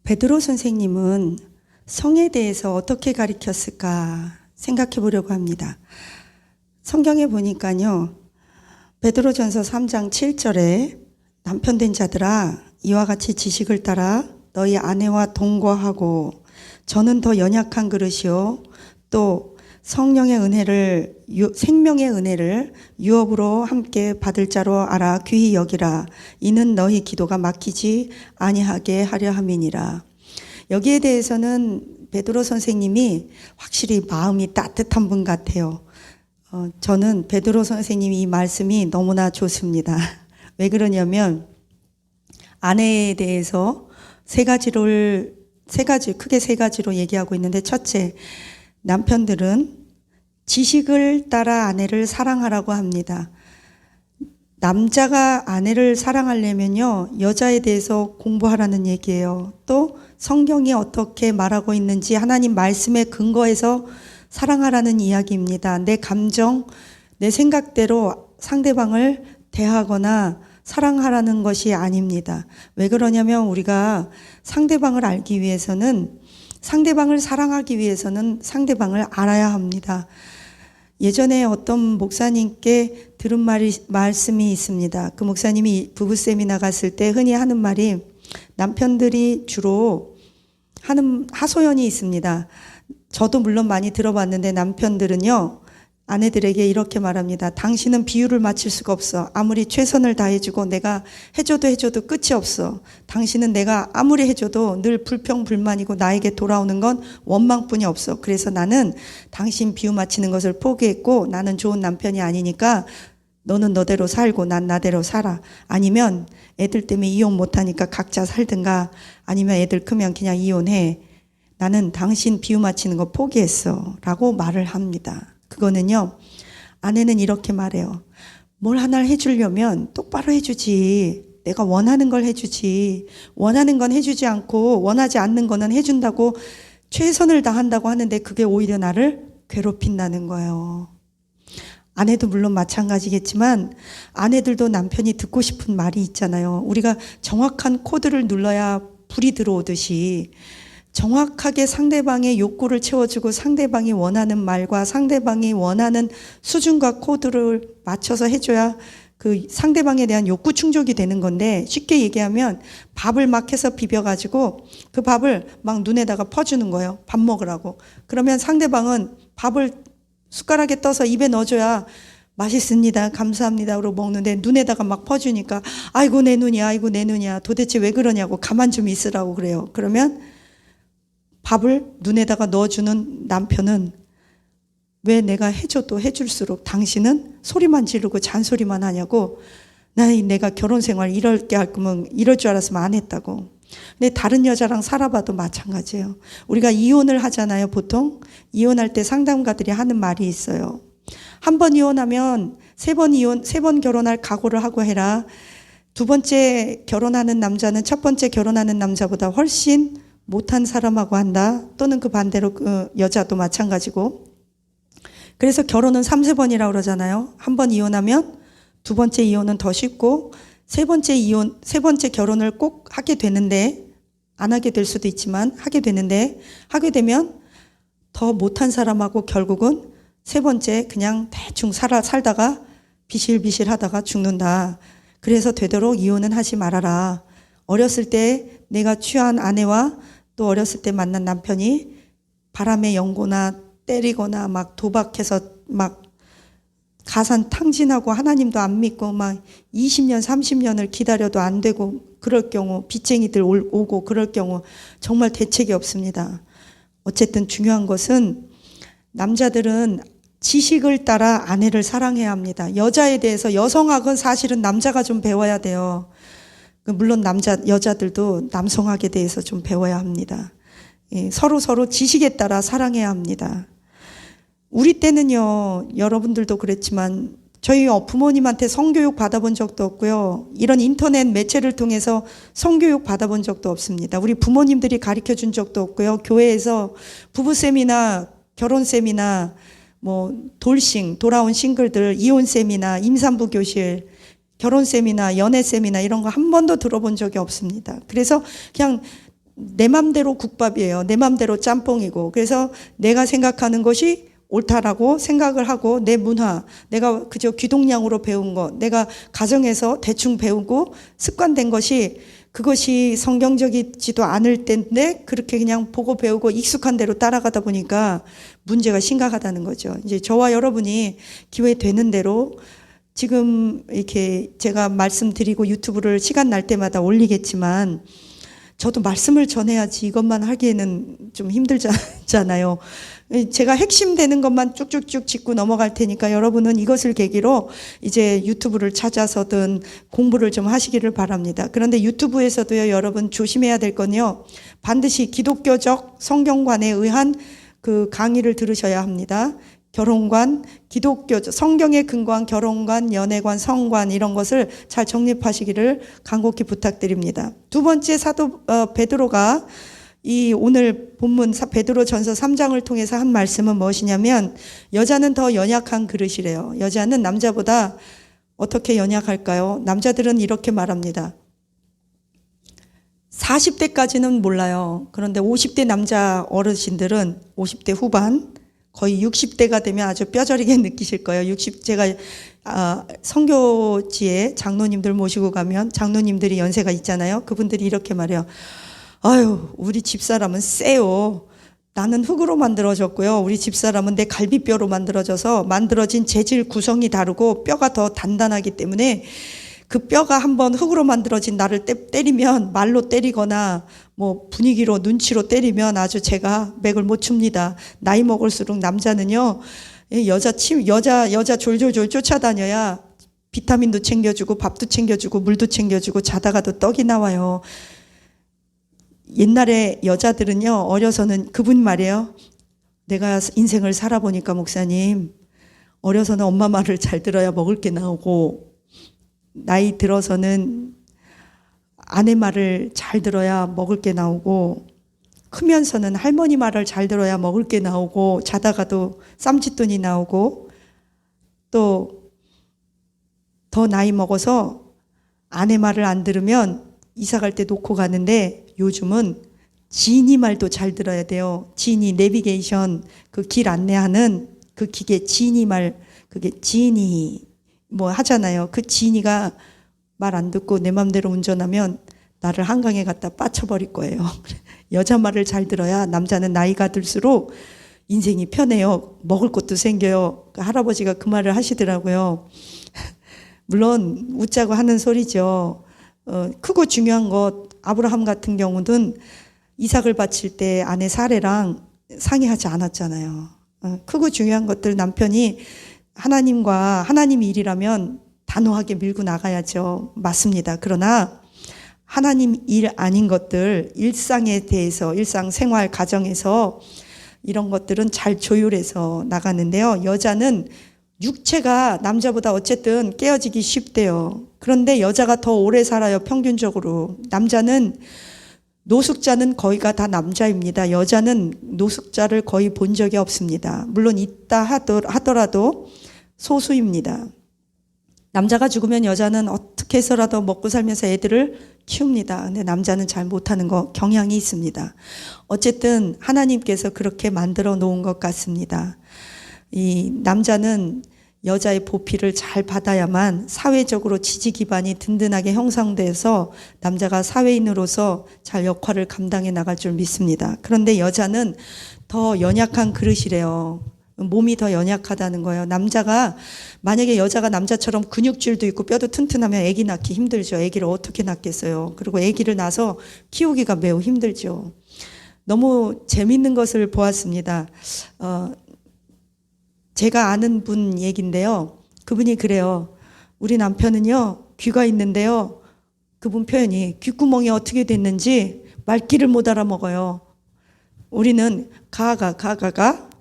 베드로 선생님은 성에 대해서 어떻게 가르쳤을까 생각해 보려고 합니다. 성경에 보니까요, 베드로전서 3장 7절에 남편 된 자들아 이와 같이 지식을 따라 너희 아내와 동거하고 저는 더 연약한 그릇이요 또 성령의 은혜를 생명의 은혜를 유업으로 함께 받을 자로 알아 귀히 여기라. 이는 너희 기도가 막히지 아니하게 하려 함이니라. 여기에 대해서는 베드로 선생님이 확실히 마음이 따뜻한 분 같아요. 저는 베드로 선생님 이 말씀이 너무나 좋습니다. 왜 그러냐면 아내에 대해서 크게 세 가지로 얘기하고 있는데, 첫째, 남편들은 지식을 따라 아내를 사랑하라고 합니다. 남자가 아내를 사랑하려면요, 여자에 대해서 공부하라는 얘기예요. 또 성경이 어떻게 말하고 있는지 하나님 말씀에 근거해서 사랑하라는 이야기입니다. 내 감정, 내 생각대로 상대방을 대하거나 사랑하라는 것이 아닙니다. 왜 그러냐면 우리가 상대방을 알기 위해서는, 상대방을 사랑하기 위해서는 상대방을 알아야 합니다. 예전에 어떤 목사님께 들은 말씀이 있습니다. 그 목사님이 부부 세미나 갔을 때 흔히 하는 말이, 남편들이 주로 하는 하소연이 있습니다. 저도 물론 많이 들어봤는데 남편들은요, 아내들에게 이렇게 말합니다. 당신은 비율을 맞출 수가 없어. 아무리 최선을 다해주고 내가 해줘도 끝이 없어. 당신은 내가 아무리 해줘도 늘 불평불만이고 나에게 돌아오는 건 원망뿐이 없어. 그래서 나는 당신 비유 맞추는 것을 포기했고 나는 좋은 남편이 아니니까 너는 너대로 살고 난 나대로 살아. 아니면 애들 때문에 이혼 못하니까 각자 살든가, 아니면 애들 크면 그냥 이혼해. 나는 당신 비유 맞추는 거 포기했어 라고 말을 합니다. 그거는요, 아내는 이렇게 말해요. 뭘 하나를 해주려면 똑바로 해주지. 내가 원하는 걸 해주지. 원하는 건 해주지 않고 원하지 않는 거는 해준다고 최선을 다한다고 하는데 그게 오히려 나를 괴롭힌다는 거예요. 아내도 물론 마찬가지겠지만 아내들도 남편이 듣고 싶은 말이 있잖아요. 우리가 정확한 코드를 눌러야 불이 들어오듯이 정확하게 상대방의 욕구를 채워주고 상대방이 원하는 말과 상대방이 원하는 수준과 코드를 맞춰서 해줘야 그 상대방에 대한 욕구 충족이 되는 건데, 쉽게 얘기하면 밥을 막 해서 비벼가지고 그 밥을 막 눈에다가 퍼주는 거예요. 밥 먹으라고. 그러면 상대방은 밥을 숟가락에 떠서 입에 넣어줘야 맛있습니다, 감사합니다로 먹는데, 눈에다가 막 퍼주니까 아이고 내 눈이야, 아이고 내 눈이야, 도대체 왜 그러냐고 가만 좀 있으라고 그래요. 그러면 밥을 눈에다가 넣어주는 남편은, 왜 내가 해줘도 해줄수록 당신은 소리만 지르고 잔소리만 하냐고, 내가 결혼 생활 이렇게 할 거면 이럴 줄 알았으면 안 했다고. 근데 다른 여자랑 살아봐도 마찬가지예요. 우리가 이혼을 하잖아요. 보통 이혼할 때 상담가들이 하는 말이 있어요. 한 번 이혼하면 세 번 결혼할 각오를 하고 해라. 두 번째 결혼하는 남자는 첫 번째 결혼하는 남자보다 훨씬 못한 사람하고 한다. 또는 그 반대로 그 여자도 마찬가지고. 그래서 결혼은 3-4번이라고 그러잖아요. 한 번 이혼하면 두 번째 이혼은 더 쉽고, 세 번째 결혼을 꼭 하게 되는데, 안 하게 될 수도 있지만 하게 되는데, 하게 되면 더 못한 사람하고 결국은 세 번째 그냥 대충 살다가 비실비실 하다가 죽는다. 그래서 되도록 이혼은 하지 말아라. 어렸을 때 내가 취한 아내와 또 어렸을 때 만난 남편이 바람에 연고나 때리거나 막 도박해서 막 가산 탕진하고 하나님도 안 믿고 막 20년, 30년을 기다려도 안 되고 그럴 경우, 빚쟁이들 오고 그럴 경우 정말 대책이 없습니다. 어쨌든 중요한 것은 남자들은 지식을 따라 아내를 사랑해야 합니다. 여자에 대해서, 여성학은 사실은 남자가 좀 배워야 돼요. 물론 여자들도 남성학에 대해서 좀 배워야 합니다. 서로 지식에 따라 사랑해야 합니다. 우리 때는요, 여러분들도 그랬지만 저희 부모님한테 성교육 받아본 적도 없고요. 이런 인터넷 매체를 통해서 성교육 받아본 적도 없습니다. 우리 부모님들이 가르쳐 준 적도 없고요. 교회에서 부부 세미나, 결혼 세미나, 돌아온 싱글들 이혼 세미나, 임산부 교실, 결혼 세미나, 연애 세미나 이런 거 한 번도 들어본 적이 없습니다. 그래서 그냥 내 맘대로 국밥이에요. 내 맘대로 짬뽕이고. 그래서 내가 생각하는 것이 옳다라고 생각을 하고 내 문화, 내가 그저 귀동냥으로 배운 것, 내가 가정에서 대충 배우고 습관된 것이 그것이 성경적이지도 않을 텐데 그렇게 그냥 보고 배우고 익숙한 대로 따라가다 보니까 문제가 심각하다는 거죠. 이제 저와 여러분이 기회 되는 대로 지금 이렇게 제가 말씀드리고 유튜브를 시간 날 때마다 올리겠지만 저도 말씀을 전해야지 이것만 하기에는 좀 힘들잖아요. 제가 핵심 되는 것만 쭉쭉쭉 짚고 넘어갈 테니까 여러분은 이것을 계기로 이제 유튜브를 찾아서든 공부를 좀 하시기를 바랍니다. 그런데 유튜브에서도요, 여러분 조심해야 될 건요, 반드시 기독교적 성경관에 의한 그 강의를 들으셔야 합니다. 결혼관, 기독교, 성경에 근거한 결혼관, 연애관, 성관 이런 것을 잘 정립하시기를 간곡히 부탁드립니다. 두 번째 사도 베드로가 이 오늘 본문 베드로전서 3장을 통해서 한 말씀은 무엇이냐면 여자는 더 연약한 그릇이래요. 여자는 남자보다 어떻게 연약할까요? 남자들은 이렇게 말합니다. 40대까지는 몰라요. 그런데 50대 남자 어르신들은 50대 후반 거의 60대가 되면 아주 뼈저리게 느끼실 거예요. 60제가 선교지에 장로님들 모시고 가면 장로님들이 연세가 있잖아요. 그분들이 이렇게 말해요. 아유, 우리 집사람은 세요. 나는 흙으로 만들어졌고요. 우리 집사람은 내 갈비뼈로 만들어진 재질 구성이 다르고 뼈가 더 단단하기 때문에 그 뼈가 한번 흙으로 만들어진 나를 때리면 말로 때리거나 뭐 분위기로 눈치로 때리면 아주 제가 맥을 못 춥니다. 나이 먹을수록 남자는요, 여자 졸졸졸 쫓아다녀야 비타민도 챙겨주고 밥도 챙겨주고 물도 챙겨주고 자다가도 떡이 나와요. 옛날에 여자들은요, 어려서는 그분 말이에요. 내가 인생을 살아보니까 목사님, 어려서는 엄마 말을 잘 들어야 먹을 게 나오고 나이 들어서는 아내 말을 잘 들어야 먹을 게 나오고 크면서는 할머니 말을 잘 들어야 먹을 게 나오고 자다가도 쌈짓돈이 나오고 또 더 나이 먹어서 아내 말을 안 들으면 이사 갈 때 놓고 가는데 요즘은 지니 말도 잘 들어야 돼요. 지니 내비게이션 그 길 안내하는 그 기계 지니 말 그게 지니 뭐 하잖아요. 그 지니가 말 안 듣고 내 맘대로 운전하면 나를 한강에 갖다 빠쳐버릴 거예요. 여자 말을 잘 들어야 남자는 나이가 들수록 인생이 편해요. 먹을 것도 생겨요. 그 할아버지가 그 말을 하시더라고요. 물론 웃자고 하는 소리죠. 크고 중요한 것 아브라함 같은 경우는 이삭을 바칠 때 아내 사레랑 상의하지 않았잖아요. 크고 중요한 것들 남편이 하나님 일이라면 단호하게 밀고 나가야죠. 맞습니다. 그러나 하나님 일 아닌 것들, 일상에 대해서, 일상생활, 가정에서 이런 것들은 잘 조율해서 나가는데요. 여자는 육체가 남자보다 어쨌든 깨어지기 쉽대요. 그런데 여자가 더 오래 살아요. 평균적으로. 남자는 노숙자는 거의가 다 남자입니다. 여자는 노숙자를 거의 본 적이 없습니다. 물론 있다 하더라도 소수입니다. 남자가 죽으면 여자는 어떻게 해서라도 먹고 살면서 애들을 키웁니다. 근데 남자는 잘 못하는 거 경향이 있습니다. 어쨌든 하나님께서 그렇게 만들어 놓은 것 같습니다. 이 남자는 여자의 보필을 잘 받아야만 사회적으로 지지 기반이 든든하게 형성돼서 남자가 사회인으로서 잘 역할을 감당해 나갈 줄 믿습니다. 그런데 여자는 더 연약한 그릇이래요. 몸이 더 연약하다는 거예요. 만약에 여자가 남자처럼 근육질도 있고 뼈도 튼튼하면 아기 낳기 힘들죠. 아기를 어떻게 낳겠어요. 그리고 아기를 낳아서 키우기가 매우 힘들죠. 너무 재밌는 것을 보았습니다. 제가 아는 분 얘기인데요. 그분이 그래요. 우리 남편은요, 귀가 있는데요. 그분 표현이 귓구멍이 어떻게 됐는지 말귀를 못 알아먹어요. 우리는 가가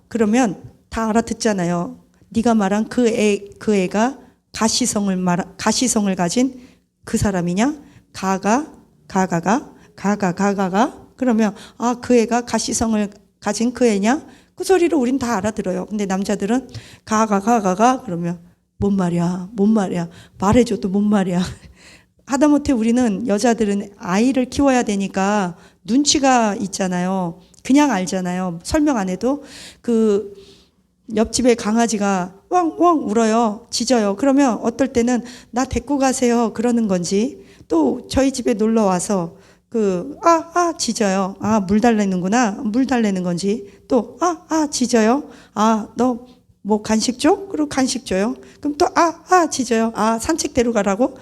그러면 다 알아듣잖아요. 네가 말한 그 애가 가시성을 가진 그 사람이냐? 가가 그러면 그 애가 가시성을 가진 그 애냐? 그 소리를 우린 다 알아들어요. 근데 남자들은 가가 그러면 뭔 말이야 말해줘도 뭔 말이야. 하다못해 우리는 여자들은 아이를 키워야 되니까 눈치가 있잖아요. 그냥 알잖아요. 설명 안 해도. 그 옆집에 강아지가 왕왕 울어요. 짖어요. 그러면 어떨 때는 나 데리고 가세요. 그러는 건지, 또 저희 집에 놀러 와서 짖어요. 물 달래는구나. 물 달래는 건지, 또 짖어요. 너 뭐 간식 줘? 그리고 간식 줘요. 그럼 또 짖어요. 산책 데려가라고.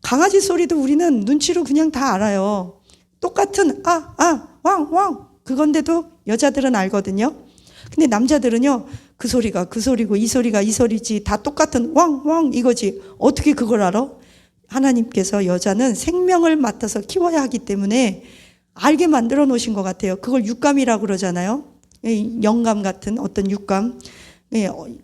강아지 소리도 우리는 눈치로 그냥 다 알아요. 똑같은 왕왕 그건데도 여자들은 알거든요. 근데 남자들은요, 그 소리가 그 소리고 이 소리가 이 소리지, 다 똑같은 왕왕 이거지. 어떻게 그걸 알아? 하나님께서 여자는 생명을 맡아서 키워야 하기 때문에 알게 만들어 놓으신 것 같아요. 그걸 육감이라고 그러잖아요. 영감 같은 어떤 육감.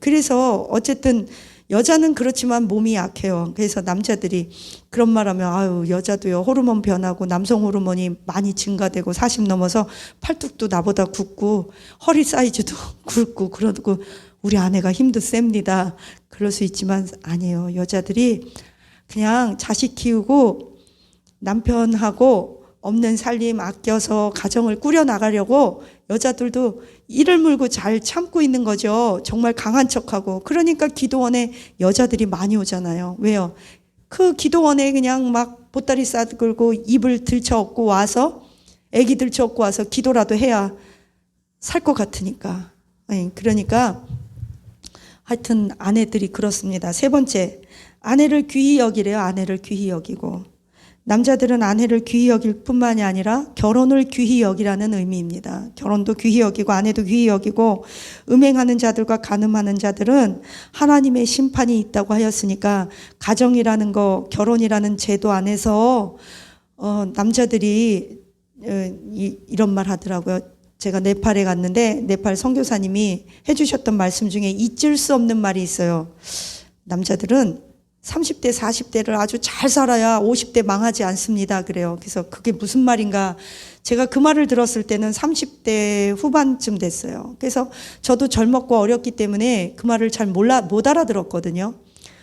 그래서 어쨌든 여자는 그렇지만 몸이 약해요. 그래서 남자들이 그런 말하면 여자도요, 호르몬 변하고 남성 호르몬이 많이 증가되고 40 넘어서 팔뚝도 나보다 굵고 허리 사이즈도 굵고 그러고 우리 아내가 힘도 셉니다. 그럴 수 있지만 아니에요. 여자들이 그냥 자식 키우고 남편하고 없는 살림 아껴서 가정을 꾸려나가려고 여자들도 이를 물고 잘 참고 있는 거죠. 정말 강한 척하고. 그러니까 기도원에 여자들이 많이 오잖아요. 왜요? 그 기도원에 그냥 막 보따리 싸들고 입을 들쳐업고 와서, 애기 들쳐업고 와서 기도라도 해야 살 것 같으니까. 그러니까 하여튼 아내들이 그렇습니다. 세 번째, 아내를 귀히 여기래요. 아내를 귀히 여기고. 남자들은 아내를 귀히 여길 뿐만이 아니라 결혼을 귀히 여기라는 의미입니다. 결혼도 귀히 여기고 아내도 귀히 여기고, 음행하는 자들과 간음하는 자들은 하나님의 심판이 있다고 하였으니까 가정이라는 거, 결혼이라는 제도 안에서 남자들이 이런 말 하더라고요. 제가 네팔에 갔는데 네팔 선교사님이 해주셨던 말씀 중에 잊을 수 없는 말이 있어요. 남자들은 30대, 40대를 아주 잘 살아야 50대 망하지 않습니다. 그래요. 그래서 그게 무슨 말인가. 제가 그 말을 들었을 때는 30대 후반쯤 됐어요. 그래서 저도 젊었고 어렸기 때문에 그 말을 잘 못 알아들었거든요.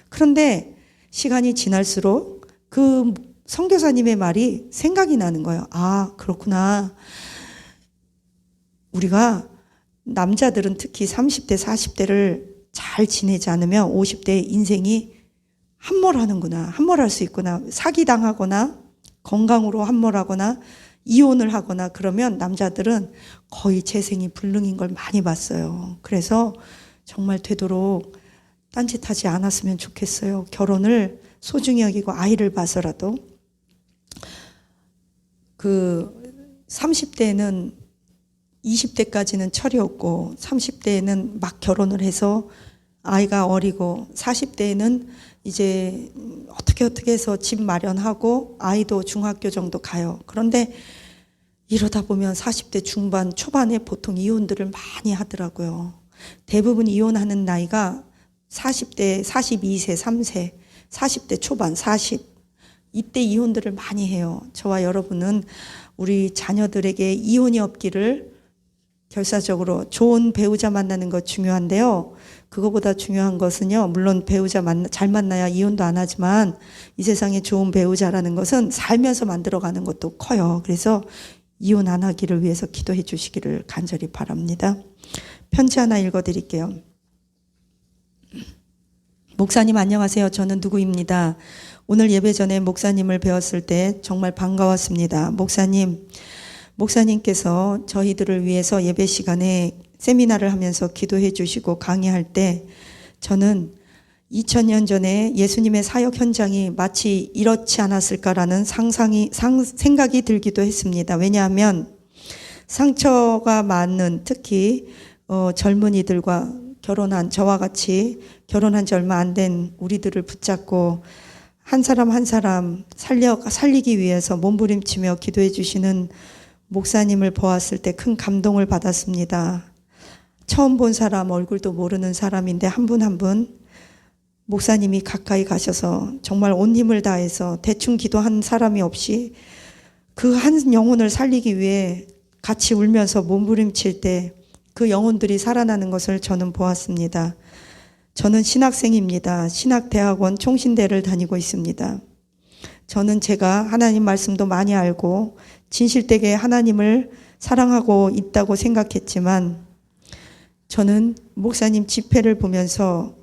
그런데 시간이 지날수록 그 선교사님의 말이 생각이 나는 거예요. 그렇구나. 우리가 남자들은 특히 30대, 40대를 잘 지내지 않으면 50대 인생이 함몰할 수 있구나. 사기당하거나 건강으로 함몰하거나 이혼을 하거나 그러면 남자들은 거의 재생이 불능인 걸 많이 봤어요. 그래서 정말 되도록 딴짓하지 않았으면 좋겠어요. 결혼을 소중히 여기고 아이를 봐서라도. 30대에는 20대까지는 철이 없고 30대에는 막 결혼을 해서 아이가 어리고 40대에는 이제 어떻게 해서 집 마련하고 아이도 중학교 정도 가요. 그런데 이러다 보면 40대 중반 초반에 보통 이혼들을 많이 하더라고요. 대부분 이혼하는 나이가 40대, 42세, 3세, 40대 초반, 40. 이때 이혼들을 많이 해요. 저와 여러분은 우리 자녀들에게 이혼이 없기를 결사적으로 좋은 배우자 만나는 것 중요한데요. 그거보다 중요한 것은요, 물론 배우자 잘 만나야 이혼도 안 하지만 이 세상에 좋은 배우자라는 것은 살면서 만들어가는 것도 커요. 그래서 이혼 안 하기를 위해서 기도해 주시기를 간절히 바랍니다. 편지 하나 읽어드릴게요. 목사님 안녕하세요. 저는 누구입니다. 오늘 예배 전에 목사님을 배웠을 때 정말 반가웠습니다. 목사님께서 저희들을 위해서 예배 시간에 세미나를 하면서 기도해 주시고 강의할 때 저는 2000년 전에 예수님의 사역 현장이 마치 이렇지 않았을까라는 생각이 들기도 했습니다. 왜냐하면 상처가 많은 특히 젊은이들과 결혼한 저와 같이 결혼한 지 얼마 안 된 우리들을 붙잡고 한 사람 한 사람 살리기 위해서 몸부림치며 기도해 주시는 목사님을 보았을 때 큰 감동을 받았습니다. 처음 본 사람, 얼굴도 모르는 사람인데 한 분 한 분 목사님이 가까이 가셔서 정말 온 힘을 다해서 대충 기도한 사람이 없이 그 한 영혼을 살리기 위해 같이 울면서 몸부림칠 때 그 영혼들이 살아나는 것을 저는 보았습니다. 저는 신학생입니다. 신학대학원 총신대를 다니고 있습니다. 저는 제가 하나님 말씀도 많이 알고 진실되게 하나님을 사랑하고 있다고 생각했지만 저는 목사님 집회를 보면서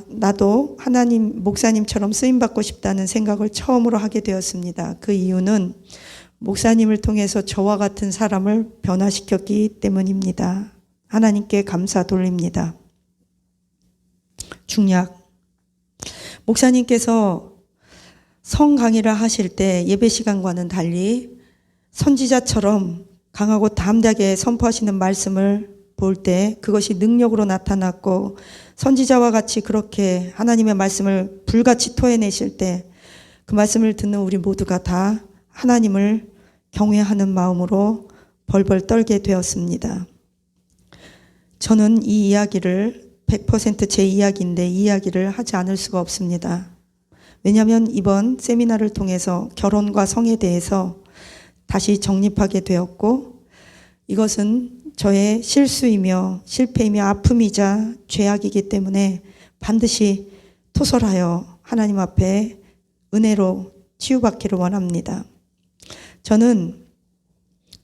나도 하나님 목사님처럼 쓰임받고 싶다는 생각을 처음으로 하게 되었습니다. 그 이유는 목사님을 통해서 저와 같은 사람을 변화시켰기 때문입니다. 하나님께 감사 돌립니다. 중약. 목사님께서 성 강의를 하실 때 예배 시간과는 달리 선지자처럼 강하고 담대하게 선포하시는 말씀을 볼 때 그것이 능력으로 나타났고 선지자와 같이 그렇게 하나님의 말씀을 불같이 토해내실 때 그 말씀을 듣는 우리 모두가 다 하나님을 경외하는 마음으로 벌벌 떨게 되었습니다. 저는 이 이야기를 100% 제 이야기인데 이 이야기를 하지 않을 수가 없습니다. 왜냐하면 이번 세미나를 통해서 결혼과 성에 대해서 다시 정립하게 되었고 이것은 저의 실수이며 실패이며 아픔이자 죄악이기 때문에 반드시 토설하여 하나님 앞에 은혜로 치유받기를 원합니다. 저는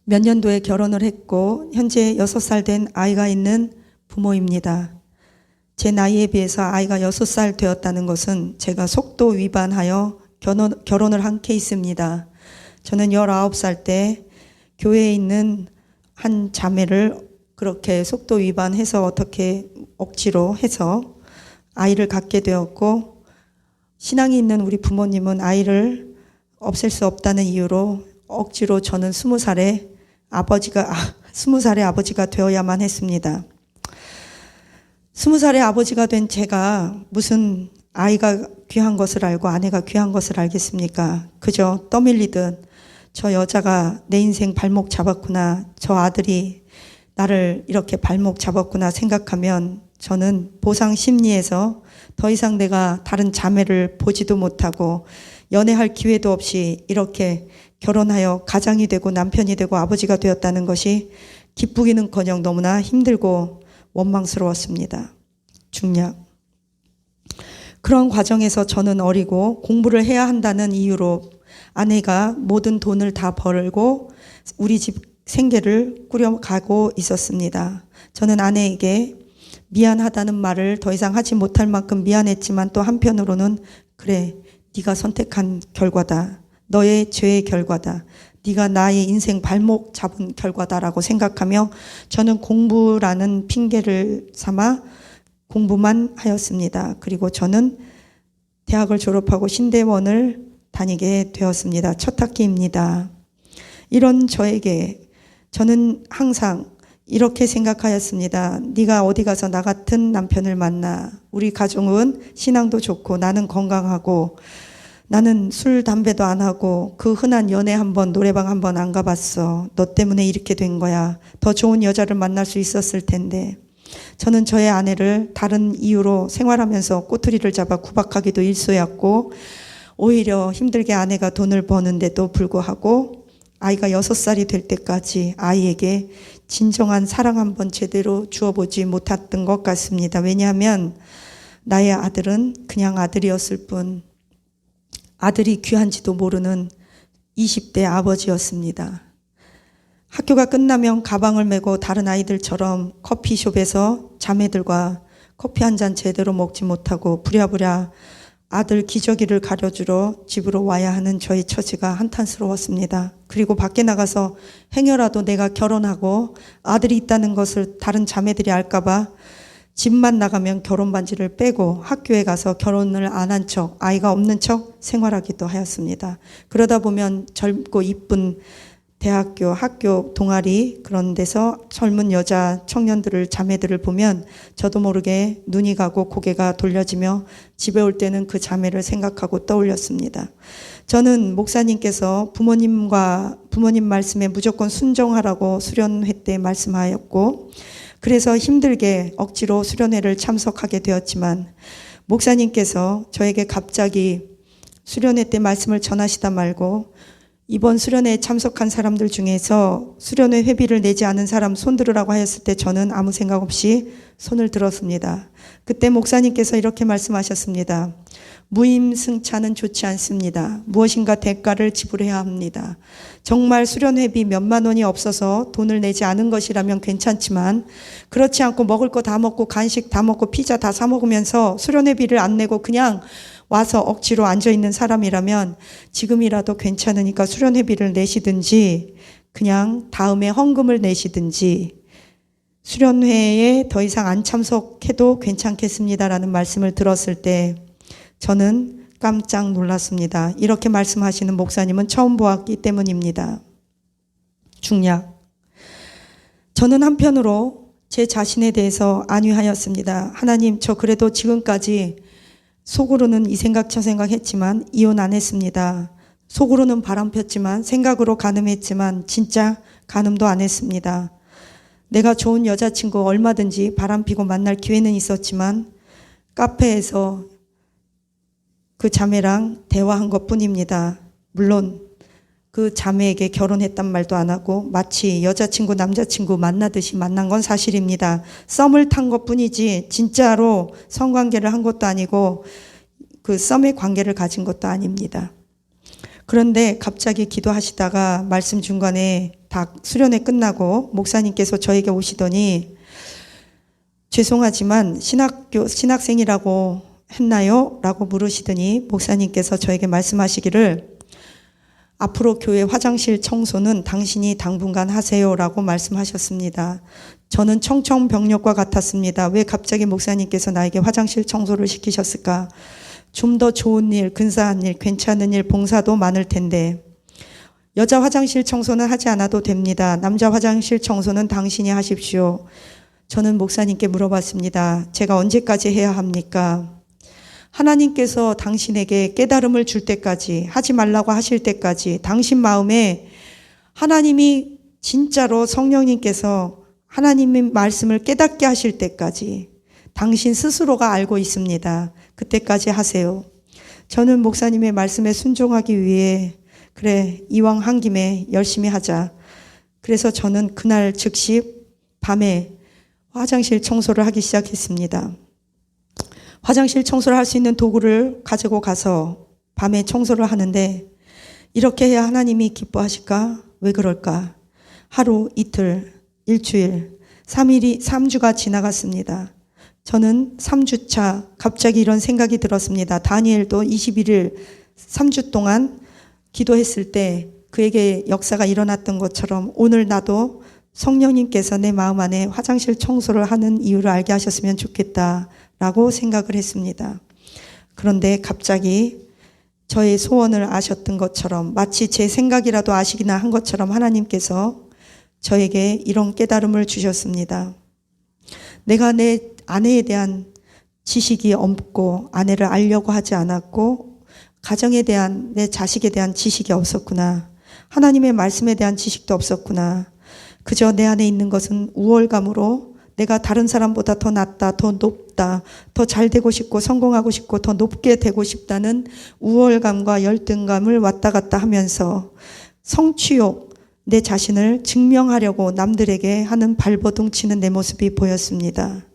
몇 년도에 결혼을 했고 현재 6살 된 아이가 있는 부모입니다. 제 나이에 비해서 아이가 6살 되었다는 것은 제가 속도 위반하여 결혼을 한 케이스입니다. 저는 19살 때 교회에 있는 한 자매를 그렇게 속도 위반해서 어떻게 억지로 해서 아이를 갖게 되었고 신앙이 있는 우리 부모님은 아이를 없앨 수 없다는 이유로 억지로 저는 20살에 아버지가 되어야만 했습니다. 20살에 아버지가 된 제가 무슨 아이가 귀한 것을 알고 아내가 귀한 것을 알겠습니까? 그저 떠밀리듯 저 여자가 내 인생 발목 잡았구나, 저 아들이 나를 이렇게 발목 잡았구나 생각하면 저는 보상 심리에서 더 이상 내가 다른 자매를 보지도 못하고 연애할 기회도 없이 이렇게 결혼하여 가장이 되고 남편이 되고 아버지가 되었다는 것이 기쁘기는커녕 너무나 힘들고 원망스러웠습니다. 중략. 그런 과정에서 저는 어리고 공부를 해야 한다는 이유로 아내가 모든 돈을 다 벌고 우리 집 생계를 꾸려가고 있었습니다. 저는 아내에게 미안하다는 말을 더 이상 하지 못할 만큼 미안했지만 또 한편으로는 그래, 네가 선택한 결과다. 너의 죄의 결과다. 네가 나의 인생 발목 잡은 결과다라고 생각하며 저는 공부라는 핑계를 삼아 공부만 하였습니다. 그리고 저는 대학을 졸업하고 신대원을 다니게 되었습니다. 첫 학기입니다. 이런 저에게 저는 항상 이렇게 생각하였습니다. 네가 어디 가서 나 같은 남편을 만나. 우리 가족은 신앙도 좋고 나는 건강하고 나는 술, 담배도 안 하고 그 흔한 연애 한번 노래방 한번 안 가봤어. 너 때문에 이렇게 된 거야. 더 좋은 여자를 만날 수 있었을 텐데. 저는 저의 아내를 다른 이유로 생활하면서 꼬투리를 잡아 구박하기도 일쑤였고 오히려 힘들게 아내가 돈을 버는데도 불구하고 아이가 6살이 될 때까지 아이에게 진정한 사랑 한번 제대로 주어보지 못했던 것 같습니다. 왜냐하면 나의 아들은 그냥 아들이었을 뿐 아들이 귀한지도 모르는 20대 아버지였습니다. 학교가 끝나면 가방을 메고 다른 아이들처럼 커피숍에서 자매들과 커피 한 잔 제대로 먹지 못하고 부랴부랴 아들 기저귀를 가려주러 집으로 와야 하는 저의 처지가 한탄스러웠습니다. 그리고 밖에 나가서 행여라도 내가 결혼하고 아들이 있다는 것을 다른 자매들이 알까봐 집만 나가면 결혼 반지를 빼고 학교에 가서 결혼을 안 한 척, 아이가 없는 척 생활하기도 하였습니다. 그러다 보면 젊고 이쁜 대학교, 학교, 동아리 그런 데서 젊은 여자 청년들을, 자매들을 보면 저도 모르게 눈이 가고 고개가 돌려지며 집에 올 때는 그 자매를 생각하고 떠올렸습니다. 저는 목사님께서 부모님 말씀에 무조건 순종하라고 수련회 때 말씀하였고 그래서 힘들게 억지로 수련회를 참석하게 되었지만 목사님께서 저에게 갑자기 수련회 때 말씀을 전하시다 말고 이번 수련회에 참석한 사람들 중에서 수련회 회비를 내지 않은 사람 손 들으라고 하였을 때 저는 아무 생각 없이 손을 들었습니다. 그때 목사님께서 이렇게 말씀하셨습니다. 무임승차는 좋지 않습니다. 무엇인가 대가를 지불해야 합니다. 정말 수련회비 몇만 원이 없어서 돈을 내지 않은 것이라면 괜찮지만 그렇지 않고 먹을 거 다 먹고 간식 다 먹고 피자 다 사 먹으면서 수련회비를 안 내고 그냥 와서 억지로 앉아있는 사람이라면 지금이라도 괜찮으니까 수련회비를 내시든지 그냥 다음에 헌금을 내시든지 수련회에 더 이상 안 참석해도 괜찮겠습니다라는 말씀을 들었을 때 저는 깜짝 놀랐습니다. 이렇게 말씀하시는 목사님은 처음 보았기 때문입니다. 중략. 저는 한편으로 제 자신에 대해서 안위하였습니다. 하나님, 저 그래도 지금까지 속으로는 이 생각 저 생각 했지만 이혼 안 했습니다. 속으로는 바람 폈지만 생각으로 간음했지만 진짜 간음도 안 했습니다. 내가 좋은 여자친구 얼마든지 바람 피고 만날 기회는 있었지만 카페에서 그 자매랑 대화한 것 뿐입니다. 물론 그 자매에게 결혼했단 말도 안 하고 마치 여자친구 남자친구 만나듯이 만난 건 사실입니다. 썸을 탄 것 뿐이지 진짜로 성관계를 한 것도 아니고 그 썸의 관계를 가진 것도 아닙니다. 그런데 갑자기 기도하시다가 말씀 중간에 다 수련회 끝나고 목사님께서 저에게 오시더니 죄송하지만 신학생이라고 했나요? 라고 물으시더니 목사님께서 저에게 말씀하시기를 앞으로 교회 화장실 청소는 당신이 당분간 하세요 라고 말씀하셨습니다. 저는 청천벽력과 같았습니다. 왜 갑자기 목사님께서 나에게 화장실 청소를 시키셨을까? 좀 더 좋은 일, 근사한 일, 괜찮은 일, 봉사도 많을 텐데 여자 화장실 청소는 하지 않아도 됩니다. 남자 화장실 청소는 당신이 하십시오. 저는 목사님께 물어봤습니다. 제가 언제까지 해야 합니까? 하나님께서 당신에게 깨달음을 줄 때까지, 하지 말라고 하실 때까지, 당신 마음에 하나님이 진짜로 성령님께서 하나님의 말씀을 깨닫게 하실 때까지 당신 스스로가 알고 있습니다. 그때까지 하세요. 저는 목사님의 말씀에 순종하기 위해 그래 이왕 한 김에 열심히 하자. 그래서 저는 그날 즉시 밤에 화장실 청소를 하기 시작했습니다. 화장실 청소를 할 수 있는 도구를 가지고 가서 밤에 청소를 하는데 이렇게 해야 하나님이 기뻐하실까? 왜 그럴까? 하루, 이틀, 일주일, 3주가 지나갔습니다. 저는 3주차 갑자기 이런 생각이 들었습니다. 다니엘도 21일 3주 동안 기도했을 때 그에게 역사가 일어났던 것처럼 오늘 나도 성령님께서 내 마음 안에 화장실 청소를 하는 이유를 알게 하셨으면 좋겠다라고 생각을 했습니다. 그런데 갑자기 저의 소원을 아셨던 것처럼 마치 제 생각이라도 아시기나 한 것처럼 하나님께서 저에게 이런 깨달음을 주셨습니다. 내가 내 아내에 대한 지식이 없고 아내를 알려고 하지 않았고 가정에 대한 내 자식에 대한 지식이 없었구나. 하나님의 말씀에 대한 지식도 없었구나. 그저 내 안에 있는 것은 우월감으로 내가 다른 사람보다 더 낫다, 더 높다, 더 잘 되고 싶고 성공하고 싶고 더 높게 되고 싶다는 우월감과 열등감을 왔다 갔다 하면서 성취욕, 내 자신을 증명하려고 남들에게 하는 발버둥 치는 내 모습이 보였습니다.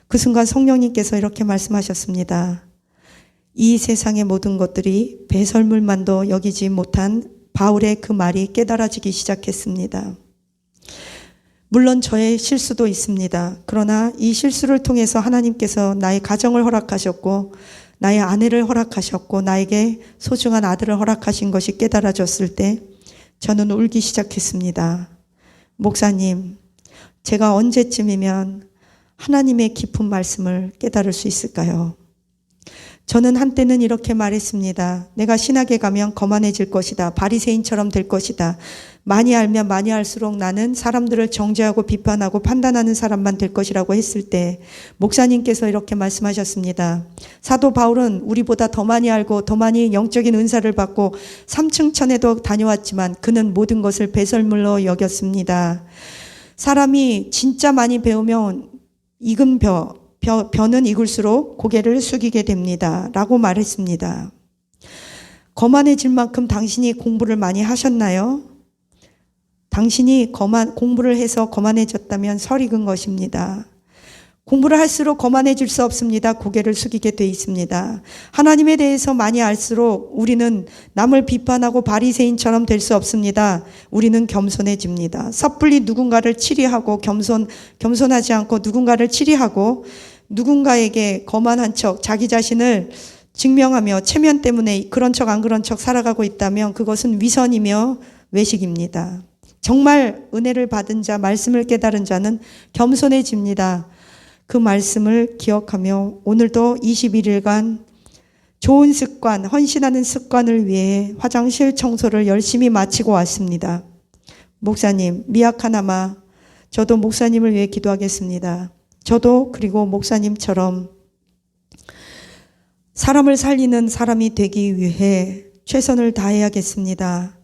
그 순간 성령님께서 이렇게 말씀하셨습니다. 이 세상의 모든 것들이 배설물만도 여기지 못한 바울의 그 말이 깨달아지기 시작했습니다. 물론 저의 실수도 있습니다. 그러나 이 실수를 통해서 하나님께서 나의 가정을 허락하셨고 나의 아내를 허락하셨고 나에게 소중한 아들을 허락하신 것이 깨달아졌을 때 저는 울기 시작했습니다. 목사님, 제가 언제쯤이면 하나님의 깊은 말씀을 깨달을 수 있을까요? 저는 한때는 이렇게 말했습니다. 내가 신학에 가면 거만해질 것이다. 바리새인처럼 될 것이다. 많이 알면 많이 알수록 나는 사람들을 정죄하고 비판하고 판단하는 사람만 될 것이라고 했을 때 목사님께서 이렇게 말씀하셨습니다. 사도 바울은 우리보다 더 많이 알고 더 많이 영적인 은사를 받고 3층 천에도 다녀왔지만 그는 모든 것을 배설물로 여겼습니다. 사람이 진짜 많이 배우면 익은 벼는 익을수록 고개를 숙이게 됩니다. 라고 말했습니다. 거만해질 만큼 당신이 공부를 많이 하셨나요? 당신이 공부를 해서 거만해졌다면 설익은 것입니다. 공부를 할수록 거만해질 수 없습니다. 고개를 숙이게 돼 있습니다. 하나님에 대해서 많이 알수록 우리는 남을 비판하고 바리새인처럼 될 수 없습니다. 우리는 겸손해집니다. 섣불리 누군가를 치리하고 겸손하지 않고 누군가를 치리하고 누군가에게 거만한 척 자기 자신을 증명하며 체면 때문에 그런 척 안 그런 척 살아가고 있다면 그것은 위선이며 외식입니다. 정말 은혜를 받은 자, 말씀을 깨달은 자는 겸손해집니다. 그 말씀을 기억하며 오늘도 21일간 좋은 습관, 헌신하는 습관을 위해 화장실 청소를 열심히 마치고 왔습니다. 목사님, 미약하나마 저도 목사님을 위해 기도하겠습니다. 저도 그리고 목사님처럼 사람을 살리는 사람이 되기 위해 최선을 다해야겠습니다.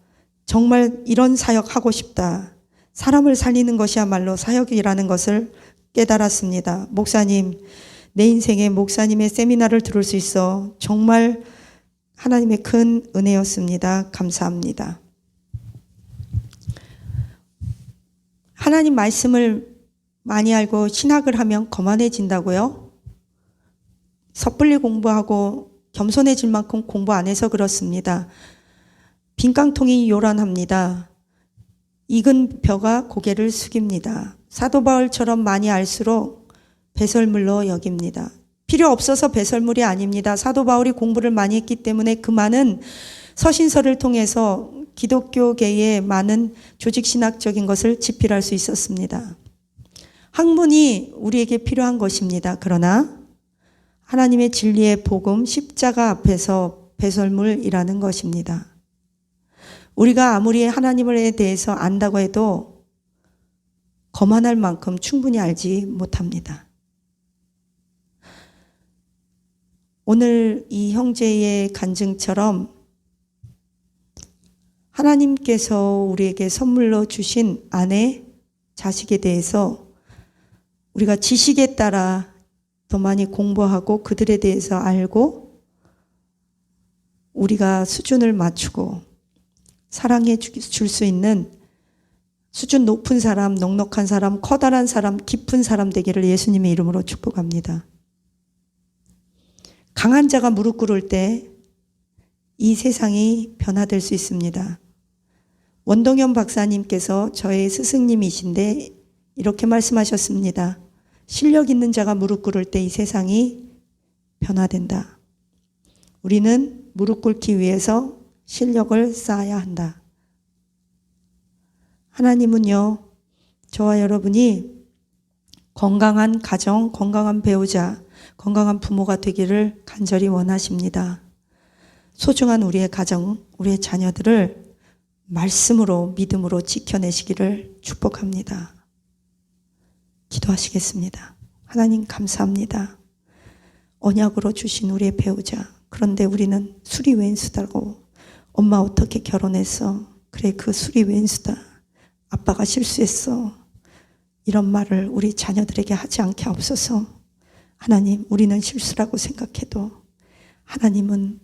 정말 이런 사역 하고 싶다. 사람을 살리는 것이야말로 사역이라는 것을 깨달았습니다. 목사님, 내 인생에 목사님의 세미나를 들을 수 있어 정말 하나님의 큰 은혜였습니다. 감사합니다. 하나님 말씀을 많이 알고 신학을 하면 거만해진다고요? 섣불리 공부하고 겸손해질 만큼 공부 안 해서 그렇습니다. 빈깡통이 요란합니다. 익은 벼가 고개를 숙입니다. 사도 바울처럼 많이 알수록 배설물로 여깁니다. 필요 없어서 배설물이 아닙니다. 사도 바울이 공부를 많이 했기 때문에 그 많은 서신서를 통해서 기독교계의 많은 조직신학적인 것을 집필할 수 있었습니다. 학문이 우리에게 필요한 것입니다. 그러나 하나님의 진리의 복음, 십자가 앞에서 배설물이라는 것입니다. 우리가 아무리 하나님에 대해서 안다고 해도 거만할 만큼 충분히 알지 못합니다. 오늘 이 형제의 간증처럼 하나님께서 우리에게 선물로 주신 아내, 자식에 대해서 우리가 지식에 따라 더 많이 공부하고 그들에 대해서 알고 우리가 수준을 맞추고 사랑해 줄 수 있는 수준 높은 사람, 넉넉한 사람, 커다란 사람, 깊은 사람 되기를 예수님의 이름으로 축복합니다. 강한 자가 무릎 꿇을 때 이 세상이 변화될 수 있습니다. 원동현 박사님께서 저의 스승님이신데 이렇게 말씀하셨습니다. 실력 있는 자가 무릎 꿇을 때 이 세상이 변화된다. 우리는 무릎 꿇기 위해서 실력을 쌓아야 한다. 하나님은요, 저와 여러분이 건강한 가정, 건강한 배우자, 건강한 부모가 되기를 간절히 원하십니다. 소중한 우리의 가정, 우리의 자녀들을 말씀으로, 믿음으로 지켜내시기를 축복합니다. 기도하시겠습니다. 하나님 감사합니다. 언약으로 주신 우리의 배우자. 그런데 우리는 술이 왼수다고 엄마 어떻게 결혼했어? 그래 그 술이 왼수다. 아빠가 실수했어. 이런 말을 우리 자녀들에게 하지 않게 하옵소서. 하나님, 우리는 실수라고 생각해도 하나님은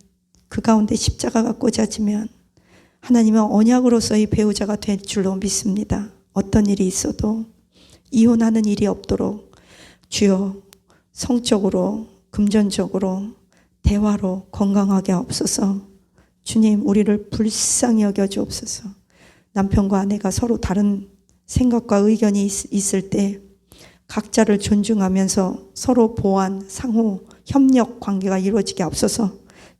그 가운데 십자가가 꽂아지면 하나님은 언약으로서의 배우자가 될 줄로 믿습니다. 어떤 일이 있어도 이혼하는 일이 없도록 주여 성적으로, 금전적으로, 대화로 건강하게 하옵소서. 주님, 우리를 불쌍히 여겨 주옵소서. 남편과 아내가 서로 다른 생각과 의견이 있을 때 각자를 존중하면서 서로 보완, 상호, 협력 관계가 이루어지게 하옵소서.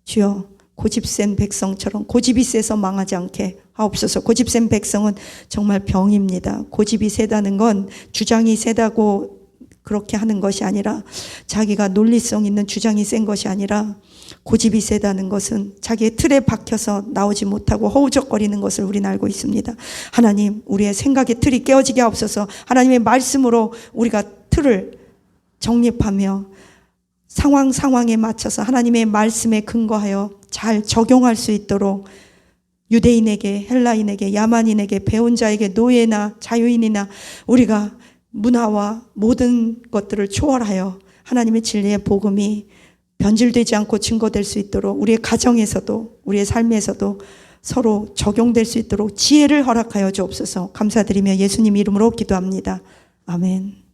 주여, 고집센 백성처럼 고집이 세서 망하지 않게 하옵소서. 고집센 백성은 정말 병입니다. 고집이 세다는 건 주장이 세다고 그렇게 하는 것이 아니라, 자기가 논리성 있는 주장이 센 것이 아니라, 고집이 세다는 것은 자기의 틀에 박혀서 나오지 못하고 허우적거리는 것을 우리는 알고 있습니다. 하나님, 우리의 생각의 틀이 깨어지게 하옵소서. 하나님의 말씀으로 우리가 틀을 정립하며 상황에 맞춰서 하나님의 말씀에 근거하여 잘 적용할 수 있도록 유대인에게, 헬라인에게, 야만인에게, 배운 자에게, 노예나 자유인이나 우리가 문화와 모든 것들을 초월하여 하나님의 진리의 복음이 변질되지 않고 증거될 수 있도록 우리의 가정에서도 우리의 삶에서도 서로 적용될 수 있도록 지혜를 허락하여 주옵소서. 감사드리며 예수님 이름으로 기도합니다. 아멘.